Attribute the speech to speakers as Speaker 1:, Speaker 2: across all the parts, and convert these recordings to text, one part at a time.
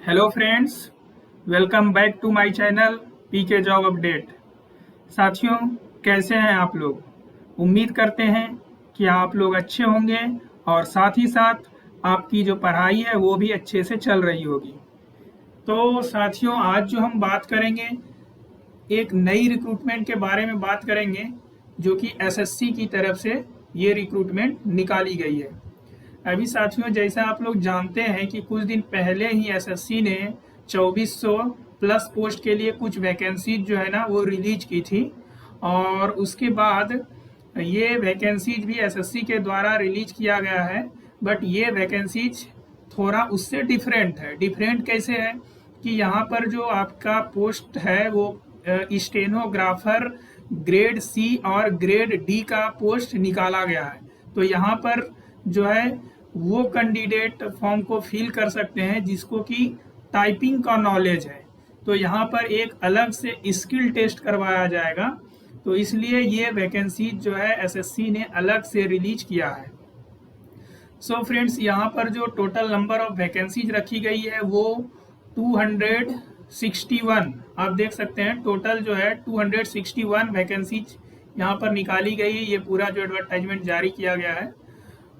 Speaker 1: Hello friends, welcome back to my channel PK job update. साथियों, कैसे हैं आप लोग? उम्मीद करते हैं कि आप लोग अच्छे होंगे और साथ ही साथ आपकी जो पढ़ाई है वो भी अच्छे से चल रही होगी। तो साथियों, आज जो हम बात करेंगे एक नई रिक्रूटमेंट के बारे में बात करेंगे जो कि एसएससी की तरफ से ये रिक्रूटमेंट निकाली गई है। अभी साथियों, जैसा आप लोग जानते हैं कि कुछ दिन पहले ही एसएससी ने 2400 प्लस पोस्ट के लिए कुछ वैकेंसीज जो है ना वो रिलीज की थी। और उसके बाद ये वैकेंसीज भी एसएससी के द्वारा रिलीज किया गया है। बट ये वैकेंसीज थोड़ा उससे डिफरेंट है। डिफरेंट कैसे है कि यहाँ पर जो आपका पोस्ट है वो स्टेनोग्राफर ग्रेड सी और ग्रेड डी का पोस्ट निकाला गया है। तो यहाँ पर जो है वो कैंडिडेट फॉर्म को फिल कर सकते हैं जिसको कि टाइपिंग का नॉलेज है। तो यहाँ पर एक अलग से स्किल टेस्ट करवाया जाएगा। तो इसलिए ये वैकेंसी जो है एसएससी ने अलग से रिलीज किया है। सो फ्रेंड्स, यहाँ पर जो टोटल नंबर ऑफ वैकेंसीज रखी गई है वो 261 आप देख सकते हैं। टोटल जो है 261 वैकेंसीज यहाँ पर निकाली गई है। ये पूरा जो एडवर्टाइजमेंट जारी किया गया है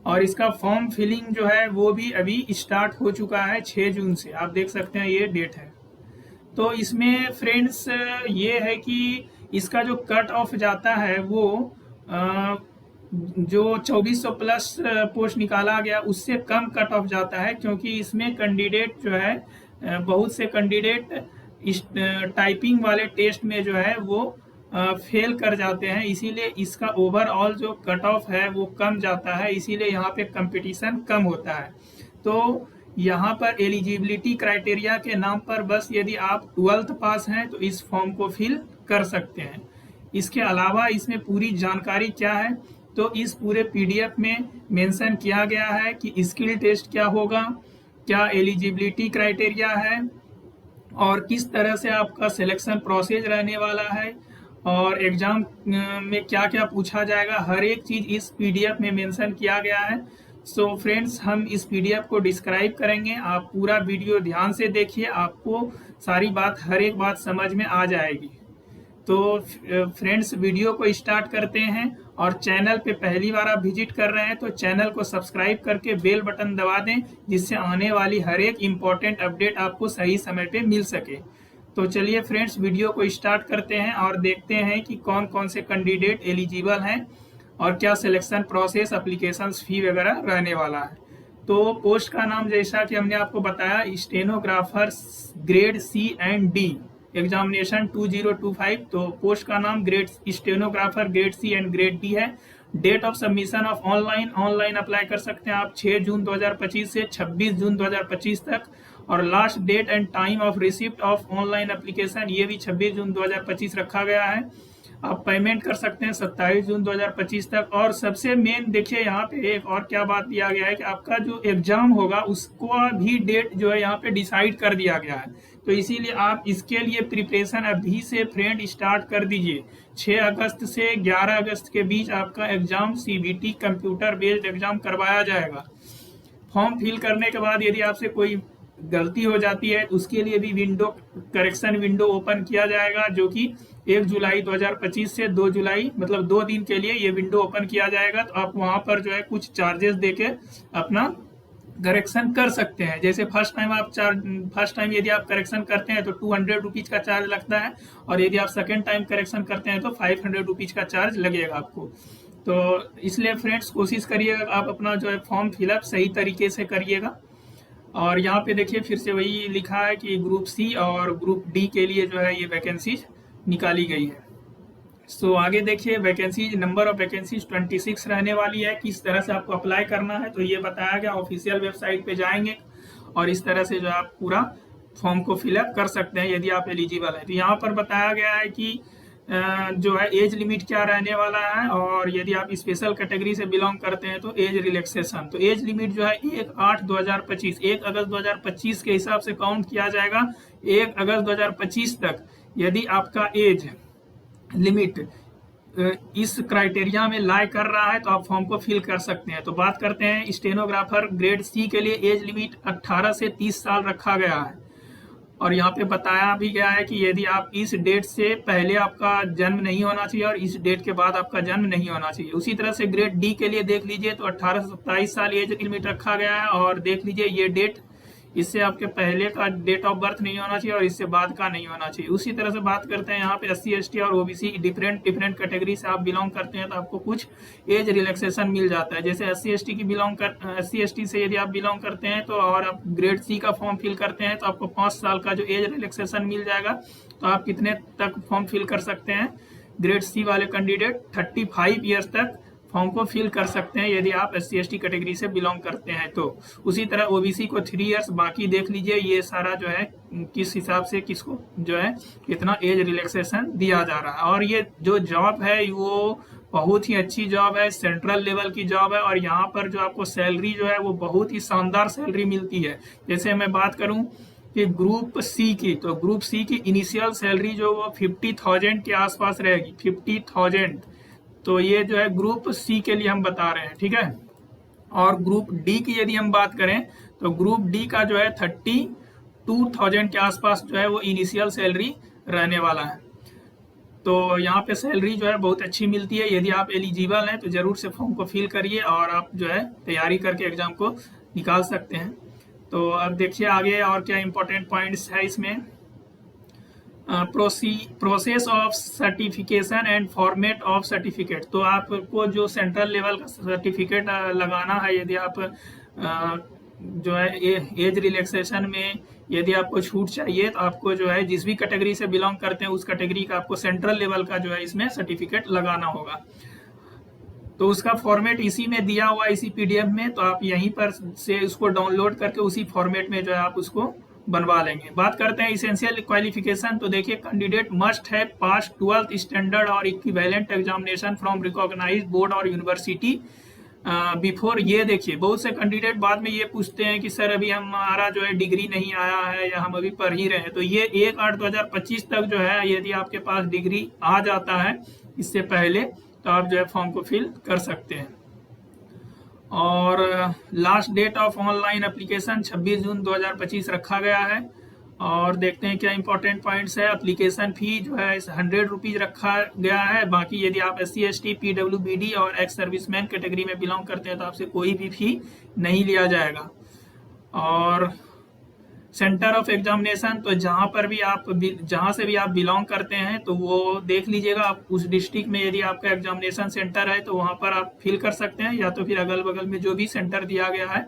Speaker 1: और इसका फॉर्म फिलिंग जो है वो भी अभी स्टार्ट हो चुका है 6 जून से। आप देख सकते हैं ये डेट है। तो इसमें फ्रेंड्स ये है कि इसका जो कट ऑफ जाता है वो जो 2400 प्लस पोस्ट निकाला गया उससे कम कट ऑफ जाता है, क्योंकि इसमें कैंडिडेट जो है बहुत से कैंडिडेट इस टाइपिंग वाले टेस्ट में जो है वो फेल कर जाते हैं। इसीलिए इसका ओवरऑल जो कट ऑफ है वो कम जाता है। इसीलिए यहाँ पे कंपटीशन कम होता है। तो यहाँ पर एलिजिबिलिटी क्राइटेरिया के नाम पर बस यदि आप 12th पास हैं तो इस फॉर्म को फिल कर सकते हैं। इसके अलावा इसमें पूरी जानकारी क्या है तो इस पूरे पीडीएफ में मेंशन किया गया है कि स्किल टेस्ट क्या होगा, क्या एलिजिबिलिटी क्राइटेरिया है और किस तरह से आपका सिलेक्शन प्रोसेस रहने वाला है और एग्जाम में क्या क्या पूछा जाएगा। हर एक चीज इस पीडीएफ में मेंशन किया गया है। सो फ्रेंड्स, हम इस पीडीएफ को डिस्क्राइब करेंगे। आप पूरा वीडियो ध्यान से देखिए, आपको सारी बात हर एक बात समझ में आ जाएगी। तो फ्रेंड्स, वीडियो को स्टार्ट करते हैं। और चैनल पे पहली बार आप विजिट कर रहे हैं तो चैनल को सब्सक्राइब करके बेल बटन दबा दें, जिससे आने वाली हर एक इम्पोर्टेंट अपडेट आपको सही समय पे मिल सके। तो चलिए फ्रेंड्स, वीडियो को स्टार्ट करते हैं और देखते हैं कि कौन कौन से कैंडिडेट एलिजिबल हैं और क्या सिलेक्शन प्रोसेस, एप्लीकेशन फी वगैरह रहने वाला है। तो पोस्ट का नाम जैसा कि हमने आपको बताया, stenographer grade C and D examination 2025। तो पोस्ट का नाम grade stenographer grade C and grade D है। Date of submission of online apply कर सकते हैं आप 6 जून 2025 से 26 जून 2025 तक। और last date and time of receipt of online application ये भी 26 जून 2025 रखा गया है। आप पेमेंट कर सकते हैं 27 जून 2025 तक। और सबसे मेन देखिए, यहाँ पे एक और क्या बात दिया गया है कि आपका जो एग्जाम होगा उसका भी डेट जो है यहाँ पे डिसाइड कर दिया गया है। तो इसीलिए आप इसके लिए प्रिपरेशन अभी से फ्रेंड स्टार्ट कर दीजिए। 6 अगस्त से 11 अगस्त के बीच आपका exam CBT computer based exam करवाया जाएगा। फॉर्म फिल करने के बाद यदि आपसे कोई गलती हो जाती है तो उसके लिए भी करेक्शन विंडो ओपन किया जाएगा, जो कि 1 जुलाई 2025 से 2 जुलाई मतलब 2 दिन के लिए ये विंडो ओपन किया जाएगा। तो आप वहां पर जो है कुछ चार्जेस देके अपना करेक्शन कर सकते हैं। जैसे फर्स्ट टाइम यदि आप करेक्शन करते हैं तो 200 रुपीज का चार्ज लगता है, और यदि आप सेकेंड टाइम करेक्शन करते हैं तो 500 रुपीज का चार्ज लगेगा आपको। तो इसलिए फ्रेंड्स, कोशिश करिएगा आप अपना जो है फॉर्म फिलअप सही तरीके से करिएगा। और यहाँ पे देखिए फिर से वही लिखा है कि ग्रुप सी और ग्रुप डी के लिए जो है ये वैकेंसीज निकाली गई है। सो आगे देखिए, वैकेंसीज नंबर ऑफ वैकेंसीज 26 रहने वाली है। किस तरह से आपको अप्लाई करना है तो ये बताया गया। ऑफिशियल वेबसाइट पे जाएंगे और इस तरह से जो आप पूरा फॉर्म को फिलअप कर सकते हैं यदि आप एलिजिबल है। तो यहाँ पर बताया गया है कि जो है एज लिमिट क्या रहने वाला है, और यदि आप स्पेशल कैटेगरी से बिलोंग करते हैं तो एज रिलैक्सेशन। तो एज लिमिट जो है 1/8/2025 1 अगस्त 2025 के हिसाब से काउंट किया जाएगा 1 अगस्त 2025 तक। यदि आपका एज लिमिट इस क्राइटेरिया में लाई कर रहा है तो आप फॉर्म को फिल कर सकते हैं। तो बात करते हैं स्टेनोग्राफर ग्रेड सी के लिए एज लिमिट 18 से 30 साल रखा गया है। और यहाँ पे बताया भी गया है कि यदि आप इस डेट से पहले आपका जन्म नहीं होना चाहिए और इस डेट के बाद आपका जन्म नहीं होना चाहिए। उसी तरह से ग्रेड डी के लिए देख लीजिए तो 18 से 27 साल एज लिमिट रखा गया है, और देख लीजिए ये डेट, इससे आपके पहले का डेट ऑफ बर्थ नहीं होना चाहिए और इससे बाद का नहीं होना चाहिए। उसी तरह से बात करते हैं यहाँ पे SC ST और OBC डिफरेंट कैटेगरी से आप बिलोंग करते हैं तो आपको कुछ एज रिलैक्सेशन मिल जाता है। जैसे SC ST से यदि आप बिलोंग करते हैं तो और आप ग्रेड C का फॉर्म फिल करते हैं तो आपको 5 साल का जो एज रिलैक्सेशन मिल जाएगा। तो आप कितने तक फॉर्म फिल कर सकते हैं? ग्रेड C वाले कैंडिडेट 35 ईयर्स तक फॉर्म को फिल कर सकते हैं यदि आप SC ST कैटेगरी से बिलोंग करते हैं तो। उसी तरह OBC को 3 इयर्स, बाकी देख लीजिए ये सारा जो है किस हिसाब से किसको जो है कितना एज रिलैक्सेशन दिया जा रहा है। और ये जो जॉब है वो बहुत ही अच्छी जॉब है, सेंट्रल लेवल की जॉब है, और यहाँ पर जो आपको सैलरी जो है वो बहुत ही शानदार सैलरी मिलती है। जैसे मैं बात करूँ कि ग्रुप C की, तो ग्रुप C की इनिशियल सैलरी जो वो 50,000 के आसपास रहेगी, 50,000। तो ये जो है ग्रुप C के लिए हम बता रहे हैं, ठीक है। और ग्रुप D की यदि हम बात करें तो ग्रुप D का जो है 32,000 के आसपास जो है वो इनिशियल सैलरी रहने वाला है। तो यहाँ पे सैलरी जो है बहुत अच्छी मिलती है। यदि आप एलिजिबल हैं तो जरूर से फॉर्म को फिल करिए और आप जो है तैयारी करके एग्जाम को निकाल सकते हैं। तो अब देखिए आगे और क्या इंपॉर्टेंट पॉइंट्स है इसमें। Process of certification and format of certificate. तो आपको जो सेंट्रल लेवल का सर्टिफिकेट लगाना है, यदि आप जो है एज रिलैक्सेशन में यदि आपको छूट चाहिए तो आपको जो है जिस भी कैटेगरी से बिलोंग करते हैं उस कैटेगरी का आपको सेंट्रल लेवल का जो है इसमें सर्टिफिकेट लगाना होगा। तो उसका फॉर्मेट इसी में दिया हुआ, इसी PDF में, तो आप यहीं पर से उसको डाउनलोड करके उसी फॉर्मेट में जो है आप उसको बनवा लेंगे। बात करते हैं इसेंशियल क्वालिफिकेशन। तो देखिए कैंडिडेट मस्ट है पास 12th स्टैंडर्ड और equivalent examination from recognised board और यूनिवर्सिटी बिफोर। ये देखिए बहुत से कैंडिडेट बाद में ये पूछते हैं कि सर अभी हमारा जो है डिग्री नहीं आया है या हम अभी पढ़ ही रहे हैं। तो ये 1/8/2025 तक जो है यदि आपके पास डिग्री आ जाता है इससे पहले तो आप जो है फॉर्म को फिल कर सकते हैं। और last date of online application 26 जून 2025 रखा गया है। और देखते हैं क्या इंपॉर्टेंट पॉइंट्स है। एप्लीकेशन फी जो है 100 रुपीज रखा गया है। बाकी यदि आप SC ST PWBD और एक्स सर्विसमैन कैटेगरी में बिलोंग करते हैं तो आपसे कोई भी फी नहीं लिया जाएगा। और सेंटर ऑफ एग्जामिनेशन, तो जहाँ से भी आप बिलोंग करते हैं तो वो देख लीजिएगा। आप उस डिस्ट्रिक्ट में यदि आपका एग्जामिनेशन सेंटर है तो वहाँ पर आप फिल कर सकते हैं, या तो फिर अगल बगल में जो भी सेंटर दिया गया है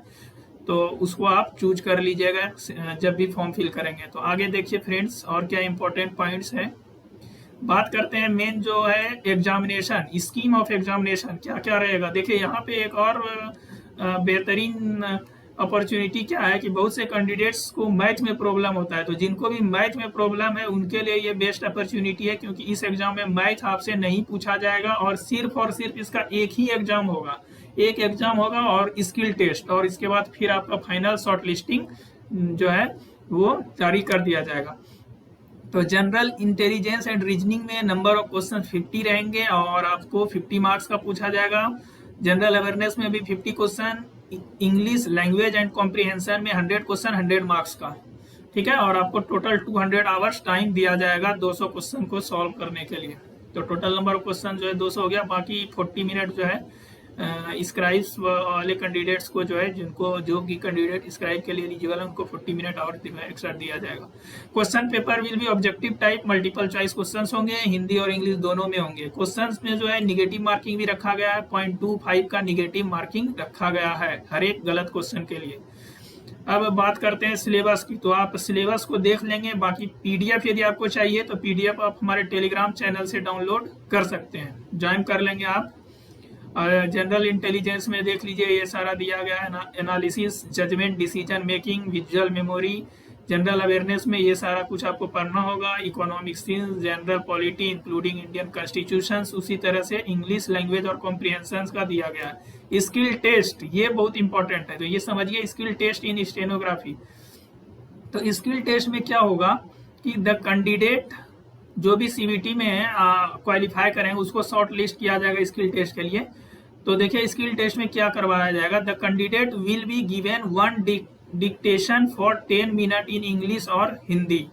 Speaker 1: तो उसको आप चूज कर लीजिएगा जब भी फॉर्म फिल करेंगे। तो आगे देखिए फ्रेंड्स और क्या इंपॉर्टेंट पॉइंट्स हैं। बात करते हैं मेन जो है एग्जामिनेशन, स्कीम ऑफ एग्जामिनेशन क्या क्या रहेगा। देखिए यहाँ पे एक और बेहतरीन अपॉर्चुनिटी क्या है कि बहुत से कैंडिडेट्स को मैथ में प्रॉब्लम होता है। तो जिनको भी मैथ में प्रॉब्लम है उनके लिए ये बेस्ट अपॉर्चुनिटी है, क्योंकि इस एग्जाम में मैथ आपसे नहीं पूछा जाएगा और सिर्फ इसका एक ही एग्जाम होगा, एक एग्जाम होगा और स्किल टेस्ट, और इसके बाद फिर आपका फाइनल शॉर्ट लिस्टिंग जो है वो जारी कर दिया जाएगा। तो जनरल इंटेलिजेंस एंड रीजनिंग में नंबर ऑफ क्वेश्चन 50 रहेंगे और आपको 50 मार्क्स का पूछा जाएगा। जनरल अवेयरनेस में भी 50 question, English language and comprehension में 100 क्वेश्चन 100 मार्क्स का, ठीक है। और आपको टोटल 200 आवर्स टाइम दिया जाएगा 200 क्वेश्चन को सॉल्व करने के लिए। तो टोटल नंबर ऑफ क्वेश्चन जो है 200 हो गया। बाकी 40 मिनट जो है स्क्राइब्स वाले कैंडिडेट्स को जो है जो भी कैंडिडेट स्क्राइब के लिए एलिजिबल है उनको 40 मिनट और एक्स्ट्रा दिया जाएगा। Question paper will be objective type, multiple choice questions होंगे, हिंदी और इंग्लिश दोनों में होंगे। क्वेश्चंस में जो है निगेटिव मार्किंग भी रखा गया है, 0.25 का निगेटिव मार्किंग रखा गया है हर एक गलत क्वेश्चन के लिए। अब बात करते हैं सिलेबस की। तो आप सिलेबस को देख लेंगे। बाकी PDF यदि आपको चाहिए तो PDF आप हमारे टेलीग्राम चैनल से डाउनलोड कर सकते हैं, ज्वाइन कर लेंगे आप। जनरल इंटेलिजेंस में देख लीजिए ये सारा दिया गया है, analysis, judgement, decision making, visual memory. General awareness में ये सारा कुछ आपको पढ़ना होगा। Economic science, general polity including Indian constitution. उसी तरह से इंग्लिश लैंग्वेज और कॉम्प्रिहेंशन का दिया गया है। स्किल टेस्ट ये बहुत इंपॉर्टेंट है, तो ये समझिए स्किल टेस्ट इन स्टेनोग्राफी। तो स्किल टेस्ट में क्या होगा कि द कैंडिडेट जो भी CBT में क्वालिफाई करें उसको शॉर्ट लिस्ट किया जाएगा स्किल टेस्ट के लिए। तो देखिए स्किल टेस्ट में क्या करवाया जाएगा। The candidate will be given dictation for 10 minute in English और Hindi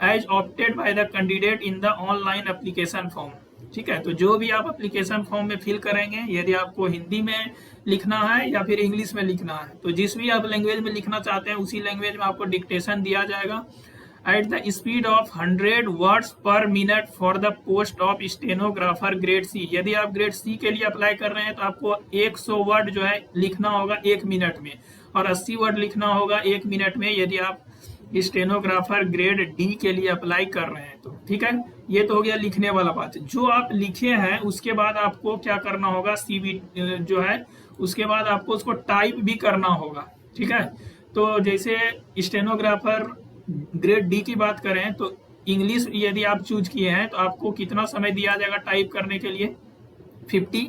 Speaker 1: as opted by the candidate in the online application form. ठीक है, तो जो भी आप एप्लीकेशन फॉर्म में फिल करेंगे, यदि आपको हिंदी में लिखना है या फिर इंग्लिश में लिखना है, तो जिस भी आप लैंग्वेज में लिखना चाहते हैं उसी लैंग्वेज में आपको डिक्टेशन दिया जाएगा at the speed of 100 words per minute for the post of stenographer grade C. यदि आप ग्रेड सी के लिए अप्लाई कर रहे हैं तो आपको 100 वर्ड जो है लिखना होगा 1 मिनट में, और 80 वर्ड लिखना होगा 1 मिनट में यदि आप स्टेनोग्राफर ग्रेड डी के लिए अप्लाई कर रहे हैं तो। ठीक है, ये तो हो गया लिखने वाला बात। जो आप लिखे हैं उसके बाद आपको क्या करना होगा, सीवी जो है उसके बाद आपको उसको टाइप भी करना होगा। ठीक है, तो जैसे स्टेनोग्राफर ग्रेड डी की बात करें तो इंग्लिश यदि आप चूज किए हैं तो आपको कितना समय दिया जाएगा टाइप करने के लिए, 50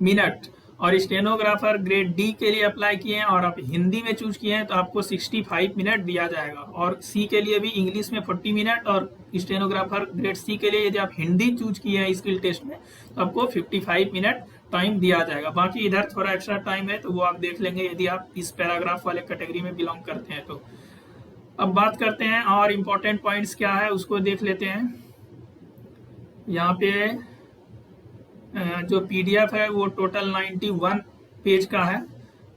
Speaker 1: मिनट। और स्टेनोग्राफर ग्रेड डी के लिए अप्लाई किए हैं और आप हिंदी में चूज किए हैं तो आपको 65 मिनट दिया जाएगा। और सी के लिए भी इंग्लिश में 40 मिनट और स्टेनोग्राफर ग्रेड सी के लिए यदि आप हिंदी चूज किए हैं स्किल टेस्ट में तो आपको 55 मिनट टाइम दिया जाएगा। बाकी इधर थोड़ा एक्स्ट्रा टाइम है तो वो आप देख लेंगे यदि आप इस पैराग्राफ वाले कैटेगरी में बिलोंग करते हैं तो। अब बात करते हैं और इम्पोर्टेंट पॉइंट्स क्या है उसको देख लेते हैं। यहाँ पे जो पीडीएफ है वो टोटल 91 पेज का है।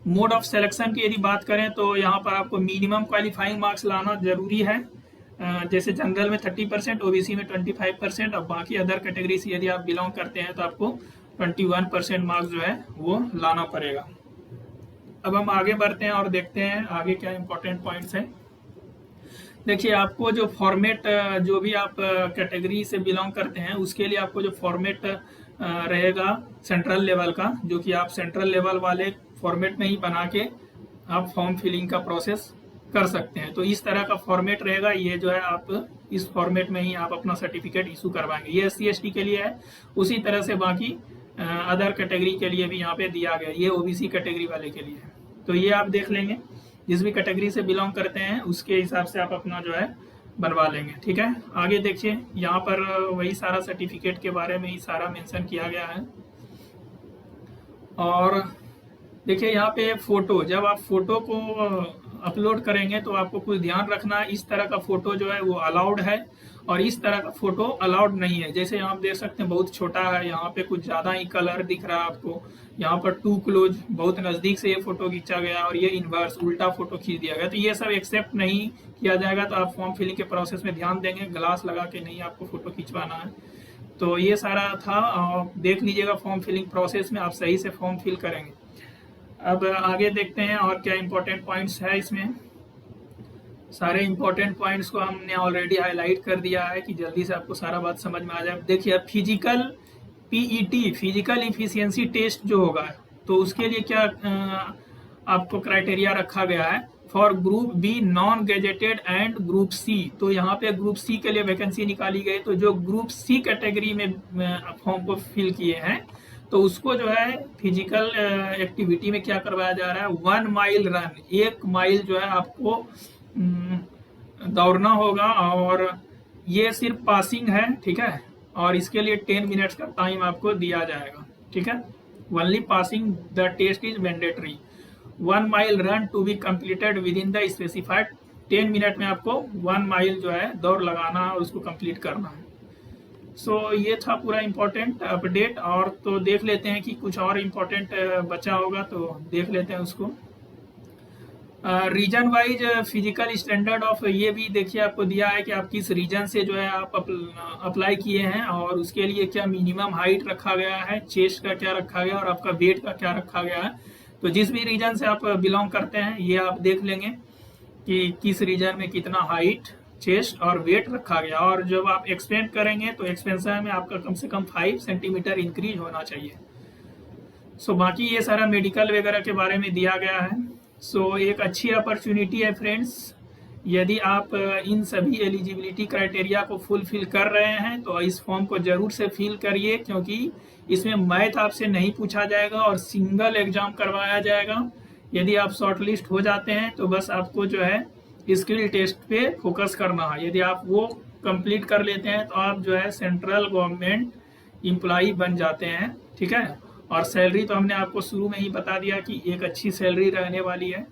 Speaker 1: मोड ऑफ सिलेक्शन की यदि बात करें तो यहाँ पर आपको मिनिमम क्वालिफाइंग मार्क्स लाना जरूरी है। जैसे जनरल में 30%, ओबीसी में 25% और बाकी अदर कैटेगरी से यदि आप बिलोंग करते हैं तो आपको 21% मार्क्स जो है वो लाना पड़ेगा। अब हम आगे बढ़ते हैं और देखते हैं आगे क्या इंपॉर्टेंट पॉइंट्स हैं। देखिए, आपको जो फॉर्मेट, जो भी आप कैटेगरी से बिलोंग करते हैं उसके लिए आपको जो फॉर्मेट रहेगा सेंट्रल लेवल का, जो कि आप सेंट्रल लेवल वाले फॉर्मेट में ही बना के आप फॉर्म फिलिंग का प्रोसेस कर सकते हैं। तो इस तरह का फॉर्मेट रहेगा, ये जो है आप इस फॉर्मेट में ही आप अपना सर्टिफिकेट इशू करवाएंगे। ये SC/ST के लिए है, उसी तरह से बाकी अदर कैटेगरी के लिए भी यहाँ पे दिया गया। ये OBC कैटेगरी वाले के लिए है, तो ये आप देख लेंगे। जिस भी कैटेगरी से बिलोंग करते हैं उसके हिसाब से आप अपना जो है बनवा लेंगे। ठीक है, आगे देखिए, यहाँ पर वही सारा सर्टिफिकेट के बारे में ही सारा मेंशन किया गया है। और देखिए यहाँ पे फोटो, जब आप फोटो को अपलोड करेंगे तो आपको कुछ ध्यान रखना है। इस तरह का फोटो जो है वो अलाउड है और इस तरह का फोटो अलाउड नहीं है। जैसे यहाँ आप देख सकते हैं बहुत छोटा है, यहाँ पे कुछ ज्यादा ही कलर दिख रहा है आपको, यहाँ पर टू क्लोज, बहुत नजदीक से ये फोटो खींचा गया और ये इनवर्स उल्टा फोटो खींच दिया गया। तो ये सब एक्सेप्ट नहीं किया जाएगा। तो आप फॉर्म फिलिंग के प्रोसेस में ध्यान देंगे, ग्लास लगा के नहीं आपको फोटो खिंचवाना है। तो ये सारा था, देख लीजिएगा फॉर्म फिलिंग प्रोसेस में आप सही से फॉर्म फिल करेंगे। अब आगे देखते हैं और क्या इंपॉर्टेंट पॉइंट्स है इसमें। सारे इंपॉर्टेंट पॉइंट्स को हमने ऑलरेडी हाईलाइट कर दिया है कि जल्दी से आपको सारा बात समझ में आ जाए। देखिए, physical PET, physical efficiency test जो होगा तो उसके लिए क्या आपको क्राइटेरिया रखा गया है for group B non gazetted and group C. तो यहाँ पे ग्रुप सी के लिए वैकेंसी निकाली गई। तो जो ग्रुप सी कैटेगरी में फॉर्म को फिल किए हैं तो उसको जो है फिजिकल एक्टिविटी में क्या करवाया जा रहा है, 1 माइल रन, 1 माइल जो है आपको दौड़ना होगा और ये सिर्फ पासिंग है। ठीक है, और इसके लिए 10 मिनट्स का टाइम आपको दिया जाएगा। ठीक है, only passing the test is mandatory. 1 mile run to be completed within the specified 10 minute में आपको 1 माइल जो है दौड़ लगाना और उसको कंप्लीट करना है। सो ये था पूरा इम्पोर्टेंट अपडेट। और तो देख लेते हैं कि कुछ और इम्पोर्टेंट बचा होगा तो देख लेते हैं उसको। Region wise physical standard of, ये भी देखिए आपको दिया है कि आप किस रीजन से जो है आप अप्लाई किए हैं और उसके लिए क्या मिनिमम हाइट रखा गया है, चेस्ट का क्या रखा गया और आपका वेट का क्या रखा गया है। तो जिस भी रीजन से आप बिलोंग करते हैं ये आप देख लेंगे कि किस रीजन में कितना हाइट, चेस्ट और वेट रखा गया। और जब आप एक्सपेंड करेंगे तो एक्सपेंशन में आपका कम से कम 5 सेंटीमीटर इंक्रीज होना चाहिए। सो बाकी ये सारा मेडिकल वगैरह के बारे में दिया गया है। सो एक अच्छी अपॉर्चुनिटी है फ्रेंड्स, यदि आप इन सभी एलिजिबिलिटी क्राइटेरिया को फुलफिल कर रहे हैं तो इस फॉर्म को जरूर से फिल करिए, क्योंकि इसमें मैथ आपसे नहीं पूछा जाएगा और सिंगल एग्जाम करवाया जाएगा। यदि आप शॉर्टलिस्ट हो जाते हैं तो बस आपको जो है स्किल टेस्ट पे फोकस करना है। यदि आप वो कंप्लीट कर लेते हैं तो आप जो है सेंट्रल गवर्नमेंट एम्प्लॉई बन जाते हैं। ठीक है, और सैलरी तो हमने आपको शुरू में ही बता दिया कि एक अच्छी सैलरी रहने वाली है।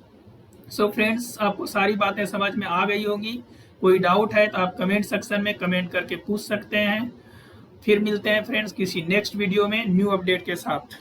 Speaker 1: सो फ्रेंड्स, आपको सारी बातें समझ में आ गई होंगी। कोई डाउट है तो आप कमेंट सेक्शन में कमेंट करके पूछ सकते हैं। फिर मिलते हैं फ्रेंड्स किसी नेक्स्ट वीडियो में न्यू अपडेट के साथ।